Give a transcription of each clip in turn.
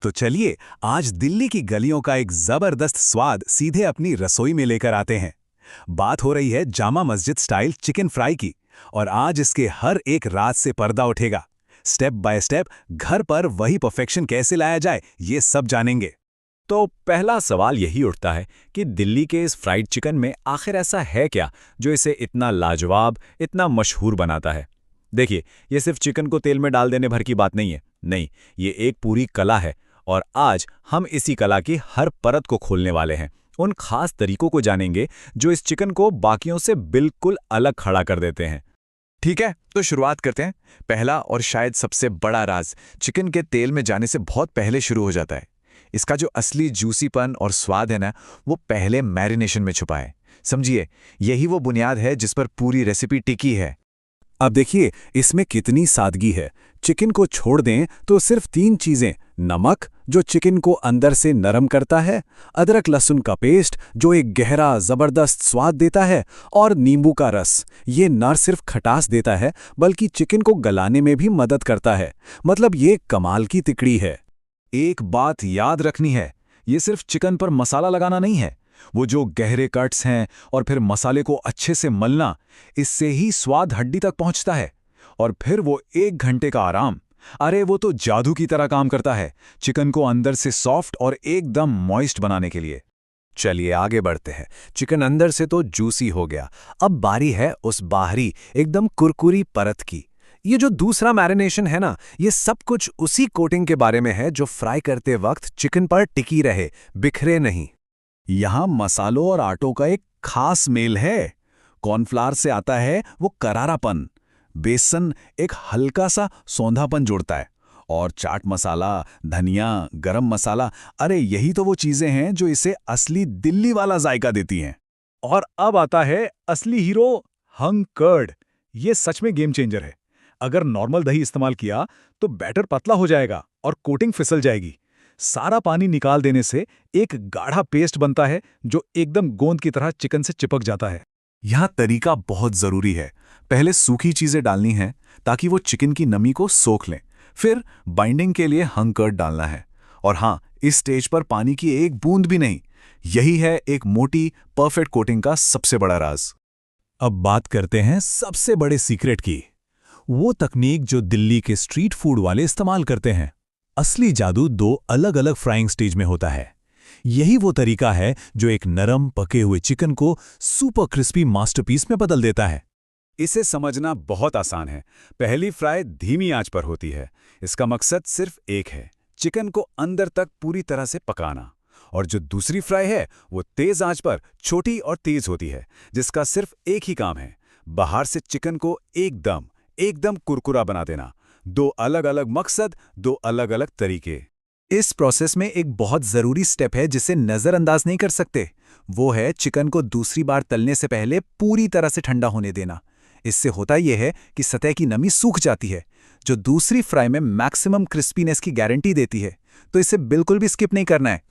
तो चलिए आज दिल्ली की गलियों का एक जबरदस्त स्वाद सीधे अपनी रसोई में लेकर आते हैं। बात हो रही है Jama Masjid style chicken fry की, और आज इसके हर एक राज से पर्दा उठेगा। स्टेप बाय स्टेप घर पर वही परफेक्शन कैसे लाया जाए, ये सब जानेंगे। तो पहला सवाल यही उठता है कि दिल्ली के इस फ्राइड चिकन में आखिर ऐसा है क्या जो इसे इतना लाजवाब, इतना मशहूर बनाता है। देखिए, ये सिर्फ चिकन को तेल में डाल देने भर की बात नहीं है। नहीं, ये एक पूरी कला है, और आज हम इसी कला की हर परत को खोलने वाले हैं। उन खास तरीकों को जानेंगे जो इस चिकन को बाकियों से बिल्कुल अलग खड़ा कर देते हैं। ठीक है, तो शुरुआत करते हैं। पहला और शायद सबसे बड़ा राज चिकन के तेल में जाने से बहुत पहले शुरू हो जाता है। इसका जो असली जूसीपन और स्वाद है ना, वो पहले मैरिनेशन में छुपा है। समझिए, यही वो बुनियाद है जिस पर पूरी रेसिपी टिकी है। अब देखिए इसमें कितनी सादगी है। चिकन को छोड़ दें तो सिर्फ 3 चीजें: नमक जो चिकन को अंदर से नरम करता है, अदरक लहसुन का पेस्ट जो एक गहरा जबरदस्त स्वाद देता है, और नींबू का रस। ये न सिर्फ खटास देता है बल्कि चिकन को गलाने में भी मदद करता है। मतलब ये कमाल की तिकड़ी है। एक बात याद रखनी है, ये सिर्फ चिकन पर मसाला लगाना नहीं है। वो जो गहरे कट्स हैं और फिर मसाले को अच्छे से मलना, इससे ही स्वाद हड्डी तक पहुंचता है। और फिर वो 1 घंटे का आराम, अरे वो तो जादू की तरह काम करता है चिकन को अंदर से सॉफ्ट और एकदम मॉइस्ट बनाने के लिए। चलिए आगे बढ़ते हैं। चिकन अंदर से तो जूसी हो गया, अब बारी है उस बाहरी एकदम कुरकुरी परत की। ये जो दूसरा मैरिनेशन है ना, ये सब कुछ उसी कोटिंग के बारे में है जो फ्राई करते वक्त चिकन पर टिकी रहे, बिखरे नहीं। यहाँ मसालों और आटों का एक खास मेल है। कॉर्नफ्लावर से आता है वो करारापन, बेसन एक हल्का सा सौंधापन जोड़ता है, और चाट मसाला, धनिया, गरम मसाला, अरे यही तो वो चीजें हैं जो इसे असली दिल्ली वाला जायका देती हैं। और अब आता है असली हीरो, हंग कर्ड। ये सच में गेम चेंजर है। अगर नॉर्मल दही इस्तेमाल किया तो बैटर पतला हो जाएगा और कोटिंग फिसल जाएगी। सारा पानी निकाल देने से एक गाढ़ा पेस्ट बनता है जो एकदम गोंद की तरह चिकन से चिपक जाता है। यहाँ तरीका बहुत जरूरी है। पहले सूखी चीजें डालनी है ताकि वो चिकन की नमी को सोख लें। फिर बाइंडिंग के लिए हंग कर्ड डालना है। और हाँ, इस स्टेज पर पानी की एक बूंद भी नहीं। यही है एक मोटी परफेक्ट कोटिंग का सबसे बड़ा राज। अब बात करते हैं सबसे बड़े सीक्रेट की, वो तकनीक जो दिल्ली के स्ट्रीट फूड वाले इस्तेमाल करते हैं। असली जादू 2 अलग-अलग फ्राइंग स्टेज में होता है। यही वो तरीका है जो एक नरम पके हुए चिकन को सुपर क्रिस्पी मास्टरपीस में बदल देता है। इसे समझना बहुत आसान है। पहली फ्राई धीमी आंच पर होती है। इसका मकसद सिर्फ एक है, चिकन को अंदर तक पूरी तरह से पकाना। और जो दूसरी फ्राई है वो तेज आंच पर छोटी और तेज होती है, जिसका सिर्फ एक ही काम है, बाहर से चिकन को एकदम कुरकुरा बना देना। 2 अलग-अलग मकसद, 2 अलग-अलग तरीके। इस प्रोसेस में एक बहुत जरूरी स्टेप है जिसे नजरअंदाज नहीं कर सकते। वो है चिकन को दूसरी बार तलने से पहले पूरी तरह से ठंडा होने देना। इससे होता यह है कि सतह की नमी सूख जाती है, जो दूसरी फ्राई में मैक्सिमम क्रिस्पीनेस की गारंटी देती है। तो इसे बिल्कुल भी स्किप नहीं करना है।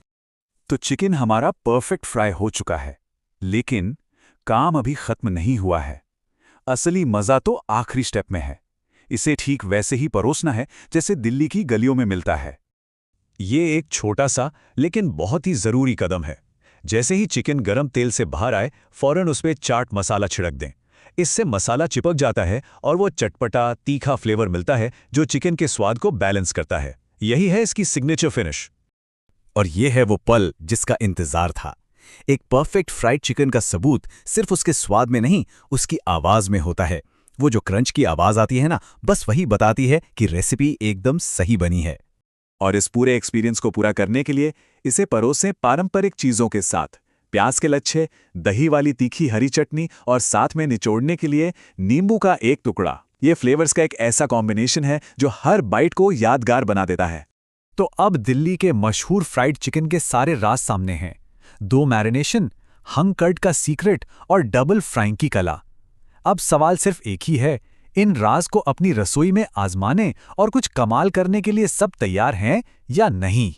तो चिकन हमारा परफेक्ट फ्राई हो चुका है, लेकिन काम अभी खत्म नहीं हुआ है। असली मजा तो आखिरी स्टेप में है। इसे ठीक वैसे ही परोसना है जैसे दिल्ली की गलियों में मिलता है। ये एक छोटा सा लेकिन बहुत ही जरूरी कदम है। जैसे ही चिकन गरम तेल से बाहर आए, फौरन उस पे चाट मसाला छिड़क दें। इससे मसाला चिपक जाता है और वो चटपटा तीखा फ्लेवर मिलता है जो चिकन के स्वाद को बैलेंस करता है। यही है इसकी सिग्नेचर फिनिश। और ये है वो पल जिसका इंतजार था। एक परफेक्ट फ्राइड चिकन का सबूत सिर्फ उसके स्वाद में नहीं, उसकी आवाज में होता है। वो जो क्रंच की आवाज आती है ना, बस वही बताती है कि रेसिपी एकदम सही बनी है। और इस पूरे एक्सपीरियंस को पूरा करने के लिए इसे परोसें पारंपरिक चीजों के साथ। प्याज के लच्छे, दही वाली तीखी हरी चटनी, और साथ में निचोड़ने के लिए नींबू का एक टुकड़ा। ये फ्लेवर्स का एक ऐसा कॉम्बिनेशन है जो हर बाइट को यादगार बना देता है। तो अब दिल्ली के मशहूर फ्राइड चिकन के सारे राज सामने हैं। 2 मैरिनेशन, हंग कर्ड का सीक्रेट और डबल फ्राइंग की कला। अब सवाल सिर्फ एक ही है, इन राज को अपनी रसोई में आजमाने और कुछ कमाल करने के लिए सब तैयार हैं या नहीं।